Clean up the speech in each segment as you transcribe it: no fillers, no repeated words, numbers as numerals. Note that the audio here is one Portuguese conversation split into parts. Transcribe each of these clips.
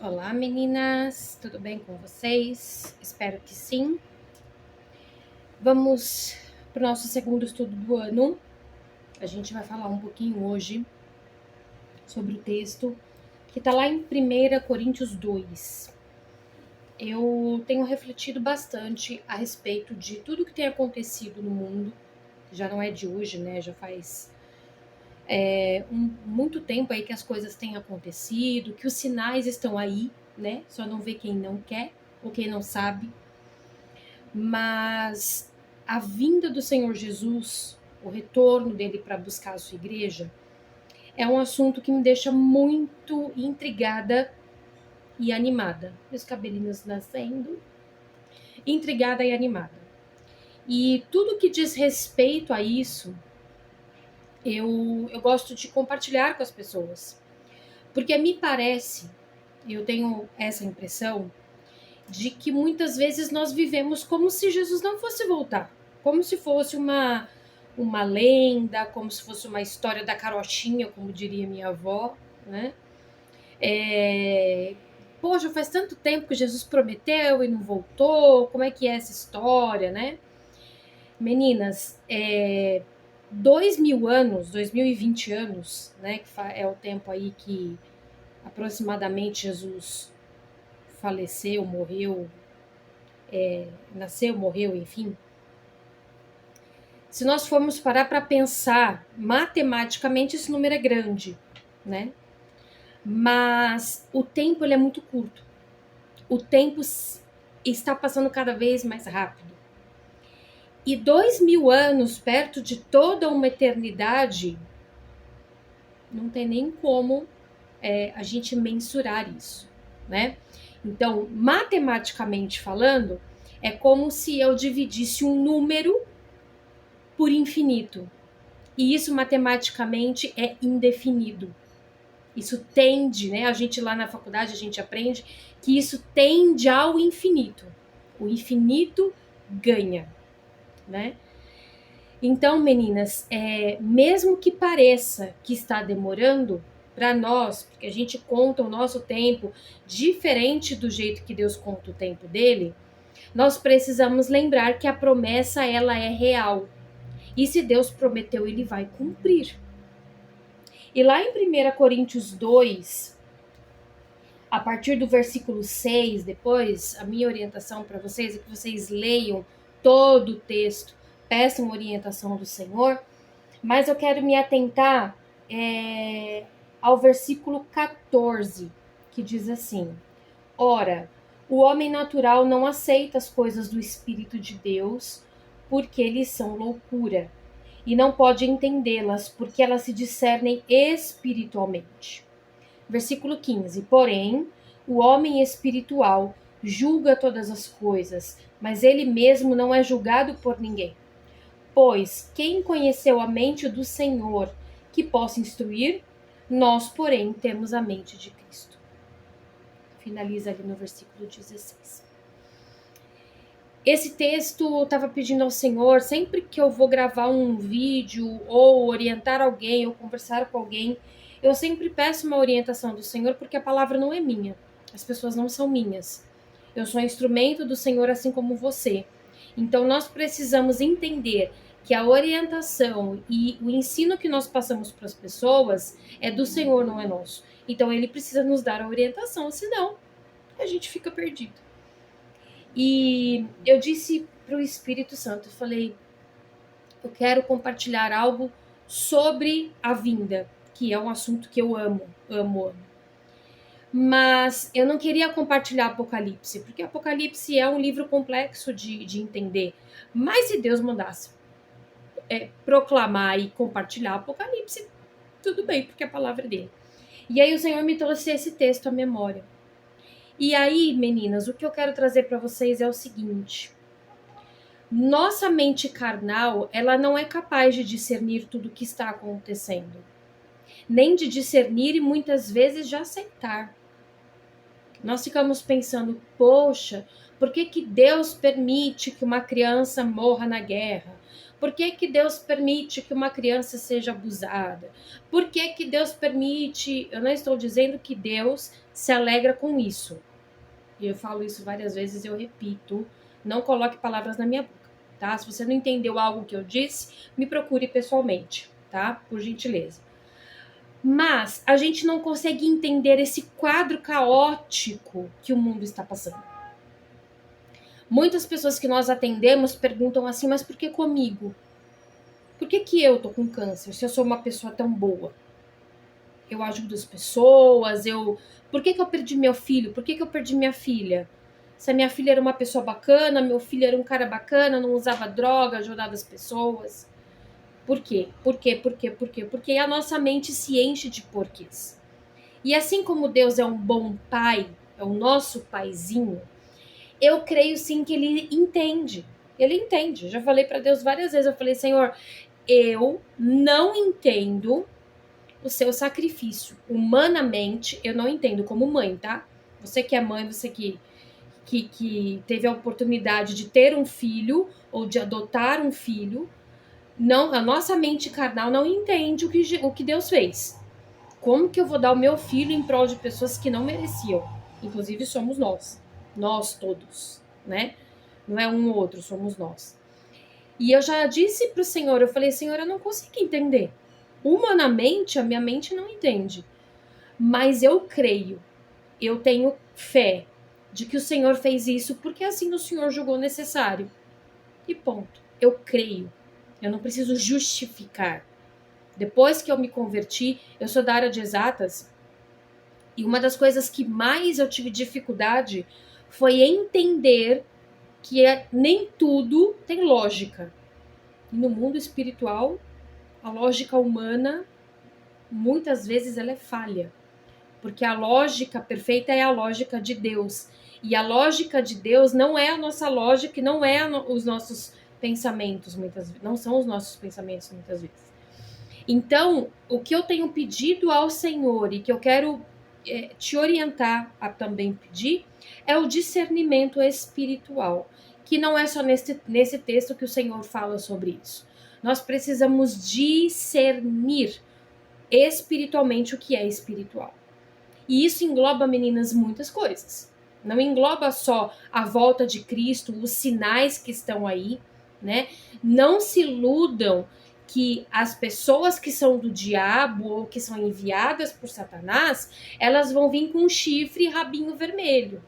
Olá, meninas, tudo bem com vocês? Espero que sim. Vamos para o nosso segundo estudo do ano. A gente vai falar um pouquinho hoje sobre o texto que está lá em 1 Coríntios 2. Eu tenho refletido bastante a respeito de tudo que tem acontecido no mundo, já não é de hoje, né? Já faz muito tempo aí que as coisas têm acontecido, que os sinais estão aí, né? Só não vê quem não quer ou quem não sabe. Mas a vinda do Senhor Jesus, o retorno dele para buscar a sua igreja, é um assunto que me deixa muito intrigada e animada. Meus cabelinhos nascendo. Intrigada e animada. E tudo que diz respeito a isso, eu gosto de compartilhar com as pessoas. Porque me parece, eu tenho essa impressão, de que muitas vezes nós vivemos como se Jesus não fosse voltar. Como se fosse uma lenda, como se fosse uma história da carochinha, como diria minha avó, né? Poxa, faz tanto tempo que Jesus prometeu e não voltou, como é que é essa história, né? Meninas, 2000 anos, 2020 anos, né? Que é o tempo aí que aproximadamente Jesus faleceu, morreu, nasceu, morreu, enfim. Se nós formos parar para pensar matematicamente, esse número é grande, né? Mas o tempo ele é muito curto. O tempo está passando cada vez mais rápido. E 2000 anos, perto de toda uma eternidade, não tem nem como a gente mensurar isso, né? Então, matematicamente falando, é como se eu dividisse um número por infinito. E isso matematicamente é indefinido. Isso tende, né? A gente lá na faculdade, a gente aprende que isso tende ao infinito. O infinito ganha, né? Então, meninas, mesmo que pareça que está demorando para nós, porque a gente conta o nosso tempo diferente do jeito que Deus conta o tempo dele, nós precisamos lembrar que a promessa ela é real. E se Deus prometeu, ele vai cumprir. E lá em 1 Coríntios 2, a partir do versículo 6, depois, a minha orientação para vocês é que vocês leiam todo o texto, peçam orientação do Senhor, mas eu quero me atentar ao versículo 14, que diz assim: Ora, o homem natural não aceita as coisas do Espírito de Deus, porque lhes são loucura, e não pode entendê-las, porque elas se discernem espiritualmente. Versículo 15: Porém, o homem espiritual julga todas as coisas, mas ele mesmo não é julgado por ninguém. Pois quem conheceu a mente do Senhor que possa instruir? Nós, porém, temos a mente de Cristo. Finaliza ali no versículo 16. Esse texto eu estava pedindo ao Senhor, sempre que eu vou gravar um vídeo, ou orientar alguém, ou conversar com alguém, eu sempre peço uma orientação do Senhor, porque a palavra não é minha. As pessoas não são minhas. Eu sou instrumento do Senhor, assim como você. Então, nós precisamos entender que a orientação e o ensino que nós passamos para as pessoas é do Senhor, não é nosso. Então, Ele precisa nos dar a orientação, senão a gente fica perdido. E eu disse para o Espírito Santo, eu falei, eu quero compartilhar algo sobre a vinda, que é um assunto que eu amo. Mas eu não queria compartilhar Apocalipse, porque Apocalipse é um livro complexo de entender. Mas se Deus mandasse proclamar e compartilhar Apocalipse, tudo bem, porque a palavra é dele. E aí o Senhor me trouxe esse texto à memória. E aí, meninas, o que eu quero trazer para vocês é o seguinte: nossa mente carnal, ela não é capaz de discernir tudo o que está acontecendo, nem de discernir e muitas vezes de aceitar. Nós ficamos pensando, poxa, por que Deus permite que uma criança morra na guerra? Por que que Deus permite que uma criança seja abusada? Por que que Deus permite... Eu não estou dizendo que Deus se alegra com isso. E eu falo isso várias vezes, eu repito, não coloque palavras na minha boca, tá? Se você não entendeu algo que eu disse, me procure pessoalmente, tá? Por gentileza. Mas a gente não consegue entender esse quadro caótico que o mundo está passando. Muitas pessoas que nós atendemos perguntam assim, mas por que comigo? Por que que eu tô com câncer, se eu sou uma pessoa tão boa? Eu ajudo as pessoas, Por que que eu perdi meu filho? Por que que eu perdi minha filha? Se a minha filha era uma pessoa bacana, meu filho era um cara bacana, não usava droga, ajudava as pessoas. Por quê? Por quê? Por quê? Por quê? Porque a nossa mente se enche de porquês. E assim como Deus é um bom pai, é o nosso paizinho, eu creio sim que ele entende. Ele entende. Eu já falei para Deus várias vezes, eu falei, Senhor, eu não entendo o seu sacrifício. Humanamente, eu não entendo como mãe, tá? Você que é mãe, você que teve a oportunidade de ter um filho ou de adotar um filho, não, a nossa mente carnal não entende o que Deus fez. Como que eu vou dar o meu filho em prol de pessoas que não mereciam? Inclusive somos nós todos, né? Não é um ou outro, somos nós. E eu já disse pro Senhor, eu falei, Senhor, eu não consigo entender. Humanamente, a minha mente não entende. Mas eu creio, eu tenho fé de que o Senhor fez isso porque assim o Senhor julgou necessário. E ponto. Eu creio. Eu não preciso justificar. Depois que eu me converti, eu sou da área de exatas, e uma das coisas que mais eu tive dificuldade foi entender que nem tudo tem lógica. E no mundo espiritual, a lógica humana, muitas vezes, ela é falha. Porque a lógica perfeita é a lógica de Deus. E a lógica de Deus não é a nossa lógica e não é os nossos pensamentos, muitas vezes. Não são os nossos pensamentos, muitas vezes. Então, o que eu tenho pedido ao Senhor e que eu quero te orientar a também pedir é o discernimento espiritual, que não é só nesse texto que o Senhor fala sobre isso. Nós precisamos discernir espiritualmente o que é espiritual. E isso engloba, meninas, muitas coisas. Não engloba só a volta de Cristo, os sinais que estão aí, né? Não se iludam que as pessoas que são do diabo ou que são enviadas por Satanás, elas vão vir com um chifre e rabinho vermelho.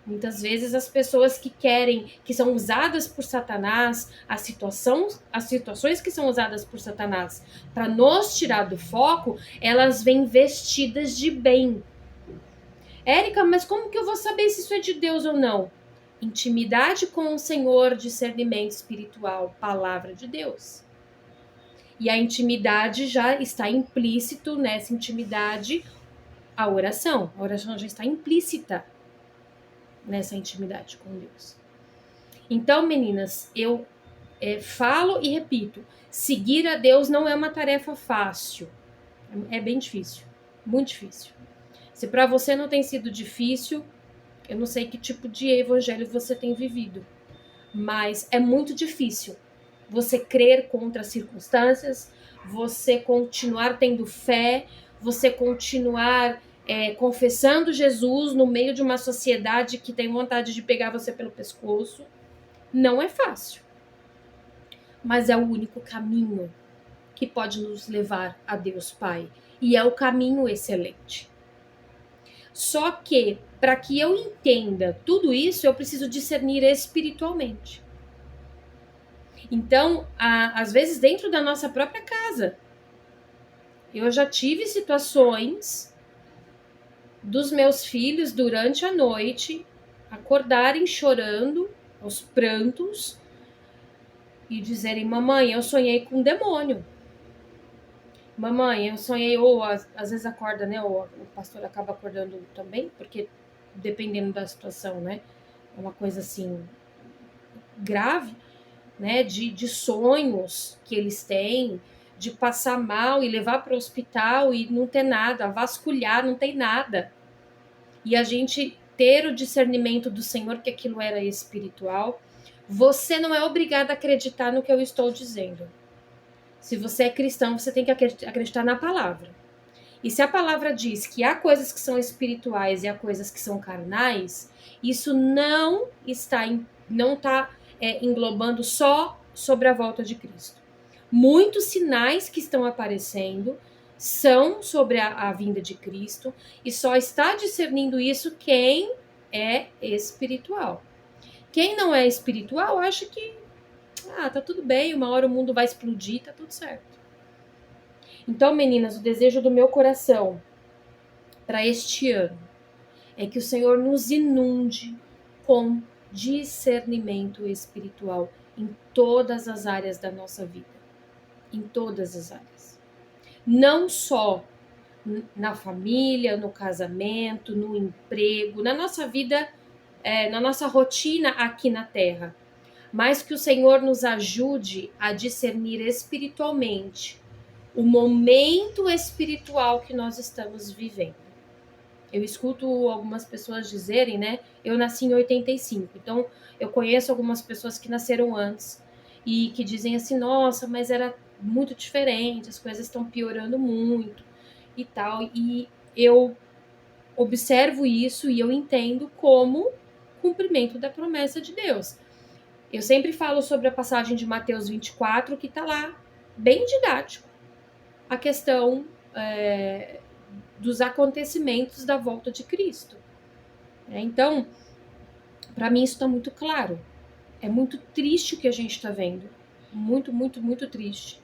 Muitas vezes as pessoas que querem, que são usadas por Satanás, as situações que são usadas por Satanás para nos tirar do foco, elas vêm vestidas de bem. Érica, mas como que eu vou saber se isso é de Deus ou não? Intimidade com o Senhor, discernimento espiritual, palavra de Deus. E a intimidade já está implícito nessa intimidade a oração. A oração já está implícita nessa intimidade com Deus. Então, meninas, eu falo e repito, seguir a Deus não é uma tarefa fácil. É bem difícil, muito difícil. Se para você não tem sido difícil, eu não sei que tipo de evangelho você tem vivido, mas é muito difícil você crer contra as circunstâncias, você continuar tendo fé, você continuar confessando Jesus no meio de uma sociedade que tem vontade de pegar você pelo pescoço. Não é fácil, mas é o único caminho que pode nos levar a Deus Pai, e é o caminho excelente. Só que, para que eu entenda tudo isso, eu preciso discernir espiritualmente. Então, às vezes, dentro da nossa própria casa, eu já tive situações dos meus filhos, durante a noite, acordarem chorando, aos prantos, e dizerem, mamãe, eu sonhei com um demônio. Mamãe, eu sonhei, ou às vezes acorda, né, ou o pastor acaba acordando também, porque dependendo da situação, né, é uma coisa assim, grave, né, de sonhos que eles têm, de passar mal e levar para o hospital e não ter nada, vasculhar, não tem nada. E a gente ter o discernimento do Senhor que aquilo era espiritual, Você não é obrigado a acreditar no que eu estou dizendo. Se você é cristão, você tem que acreditar na palavra. E se a palavra diz que há coisas que são espirituais e há coisas que são carnais, isso não está englobando só sobre a volta de Cristo. Muitos sinais que estão aparecendo são sobre a vinda de Cristo e só está discernindo isso quem é espiritual. Quem não é espiritual acha que tá tudo bem, uma hora o mundo vai explodir, tá tudo certo. Então, meninas, o desejo do meu coração para este ano é que o Senhor nos inunde com discernimento espiritual em todas as áreas da nossa vida. Em todas as áreas. Não só na família, no casamento, no emprego, na nossa vida, na nossa rotina aqui na Terra, mas que o Senhor nos ajude a discernir espiritualmente o momento espiritual que nós estamos vivendo. Eu escuto algumas pessoas dizerem, né? Eu nasci em 85, então eu conheço algumas pessoas que nasceram antes e que dizem assim, nossa, mas era muito diferente, as coisas estão piorando muito e tal. E eu observo isso e eu entendo como cumprimento da promessa de Deus. Eu sempre falo sobre a passagem de Mateus 24, que está lá, bem didático, a questão dos acontecimentos da volta de Cristo. Então, para mim isso está muito claro. É muito triste o que a gente está vendo. Muito, muito, muito triste.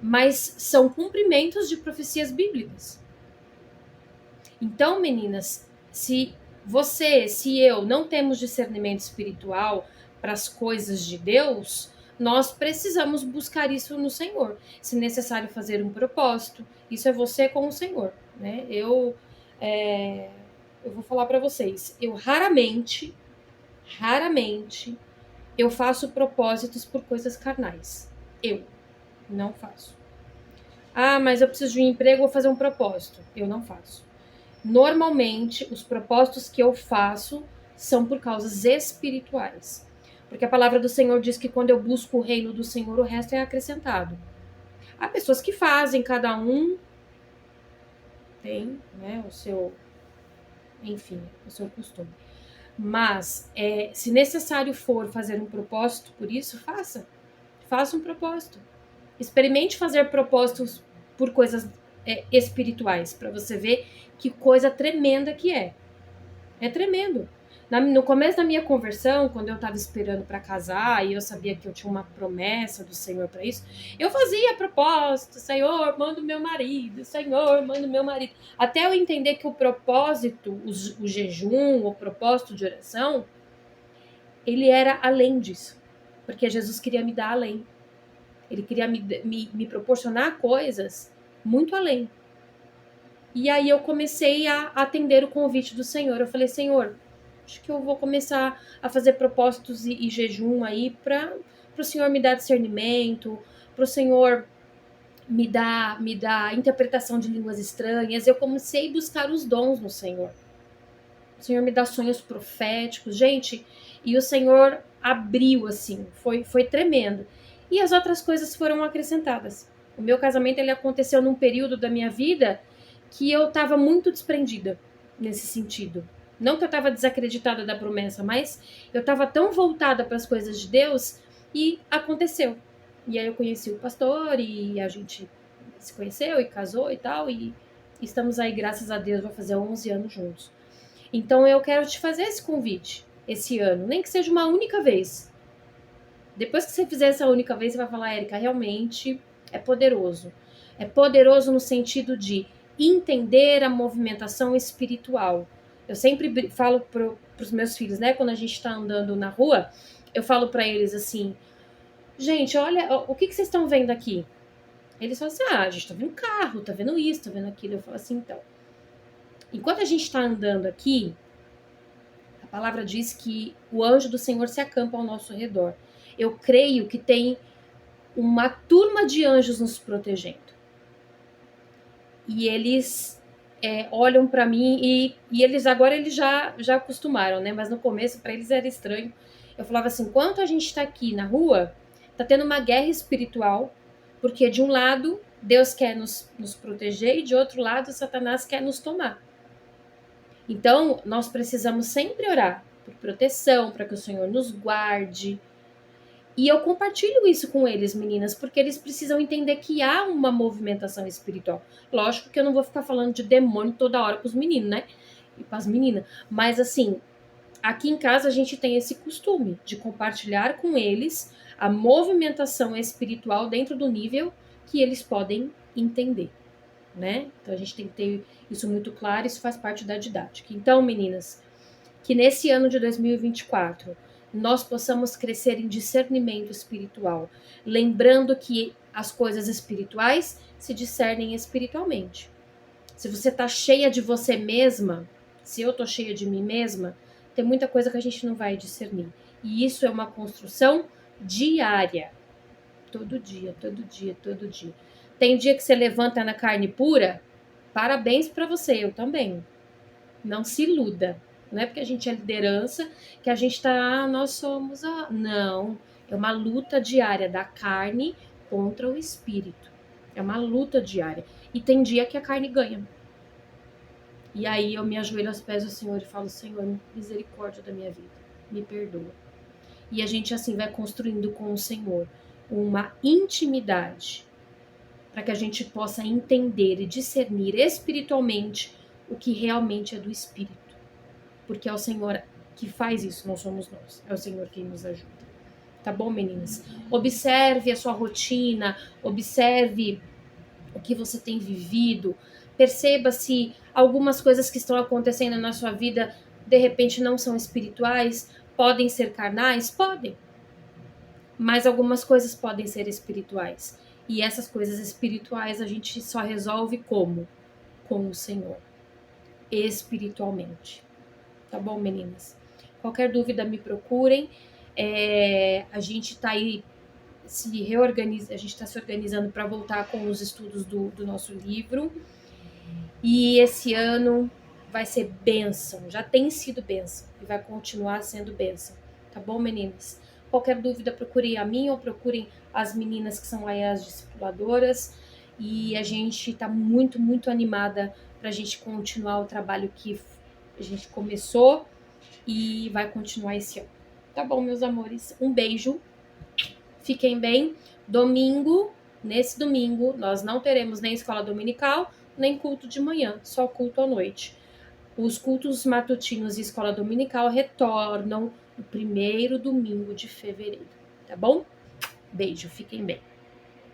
Mas são cumprimentos de profecias bíblicas. Então, meninas, se eu não temos discernimento espiritual para as coisas de Deus, nós precisamos buscar isso no Senhor. Se necessário fazer um propósito, isso é você com o Senhor, né? Eu vou falar para vocês, eu raramente, eu faço propósitos por coisas carnais. Eu não faço. Ah, mas eu preciso de um emprego, vou fazer um propósito. Eu não faço. Normalmente, os propósitos que eu faço são por causas espirituais. Porque a palavra do Senhor diz que quando eu busco o reino do Senhor, o resto é acrescentado. Há pessoas que fazem, cada um tem, né, o seu costume. Mas, se necessário for fazer um propósito por isso, faça um propósito. Experimente fazer propósitos por coisas espirituais, para você ver que coisa tremenda que é. É tremendo. No começo da minha conversão, quando eu estava esperando para casar e eu sabia que eu tinha uma promessa do Senhor para isso, eu fazia propósito, Senhor, manda o meu marido, Senhor, manda o meu marido. Até eu entender que o propósito, o jejum, o propósito de oração, ele era além disso. Porque Jesus queria me dar além. Ele queria me proporcionar coisas muito além. E aí eu comecei a atender o convite do Senhor. Eu falei, Senhor, acho que eu vou começar a fazer propósitos e jejum aí para o Senhor me dar discernimento, para o Senhor me dar interpretação de línguas estranhas. Eu comecei a buscar os dons no Senhor. O Senhor me dá sonhos proféticos. Gente, e o Senhor abriu, assim, foi tremendo. E as outras coisas foram acrescentadas. O meu casamento, ele aconteceu num período da minha vida que eu estava muito desprendida nesse sentido. Não que eu estava desacreditada da promessa, mas eu estava tão voltada para as coisas de Deus e aconteceu. E aí eu conheci o pastor e a gente se conheceu e casou e tal, e estamos aí, graças a Deus, vai fazer 11 anos juntos. Então eu quero te fazer esse convite esse ano, nem que seja uma única vez. Depois que você fizer essa única vez, você vai falar, Érica, realmente é poderoso. É poderoso no sentido de entender a movimentação espiritual. Eu sempre falo para os meus filhos, né? Quando a gente está andando na rua, eu falo para eles assim, gente, olha, o que vocês estão vendo aqui? Eles falam assim, a gente tá vendo carro, tá vendo isso, tá vendo aquilo. Eu falo assim, então, enquanto a gente está andando aqui, a palavra diz que o anjo do Senhor se acampa ao nosso redor. Eu creio que tem uma turma de anjos nos protegendo. E eles olham para mim e eles agora já acostumaram, né? Mas no começo para eles era estranho. Eu falava assim, enquanto a gente está aqui na rua, tá tendo uma guerra espiritual, porque de um lado Deus quer nos proteger e de outro lado Satanás quer nos tomar. Então, nós precisamos sempre orar por proteção, para que o Senhor nos guarde. E eu compartilho isso com eles, meninas, porque eles precisam entender que há uma movimentação espiritual. Lógico que eu não vou ficar falando de demônio toda hora com os meninos, né? E com as meninas. Mas, assim, aqui em casa a gente tem esse costume de compartilhar com eles a movimentação espiritual dentro do nível que eles podem entender, né? Então a gente tem que ter isso muito claro, isso faz parte da didática. Então, meninas, que nesse ano de 2024 nós possamos crescer em discernimento espiritual, lembrando que as coisas espirituais se discernem espiritualmente. Se você tá cheia de você mesma, se eu tô cheia de mim mesma, tem muita coisa que a gente não vai discernir. E isso é uma construção diária. Todo dia, todo dia, todo dia. Tem dia que você levanta na carne pura, parabéns para você, eu também. Não se iluda. Não é porque a gente é liderança que a gente tá, nós somos a... Não, é uma luta diária da carne contra o espírito. É uma luta diária. E tem dia que a carne ganha. E aí eu me ajoelho aos pés do Senhor e falo, Senhor, misericórdia da minha vida, me perdoa. E a gente assim vai construindo com o Senhor uma intimidade para que a gente possa entender e discernir espiritualmente o que realmente é do Espírito. Porque é o Senhor que faz isso, não somos nós. É o Senhor quem nos ajuda. Tá bom, meninas? Observe a sua rotina, observe o que você tem vivido, perceba se algumas coisas que estão acontecendo na sua vida de repente não são espirituais, podem ser carnais, podem, mas algumas coisas podem ser espirituais. E essas coisas espirituais a gente só resolve como? Com o Senhor, espiritualmente. Tá bom, meninas? Qualquer dúvida me procurem. A gente tá aí a gente está se organizando para voltar com os estudos do nosso livro. E esse ano vai ser bênção, já tem sido bênção e vai continuar sendo bênção. Tá bom, meninas? Qualquer dúvida, procurem a mim ou procurem as meninas que são aí as discipuladoras. E a gente tá muito, muito animada pra gente continuar o trabalho que a gente começou e vai continuar esse ano. Tá bom, meus amores? Um beijo. Fiquem bem. Nesse domingo, nós não teremos nem escola dominical, nem culto de manhã, só culto à noite. Os cultos matutinos e escola dominical retornam no primeiro domingo de fevereiro, tá bom? Beijo, fiquem bem.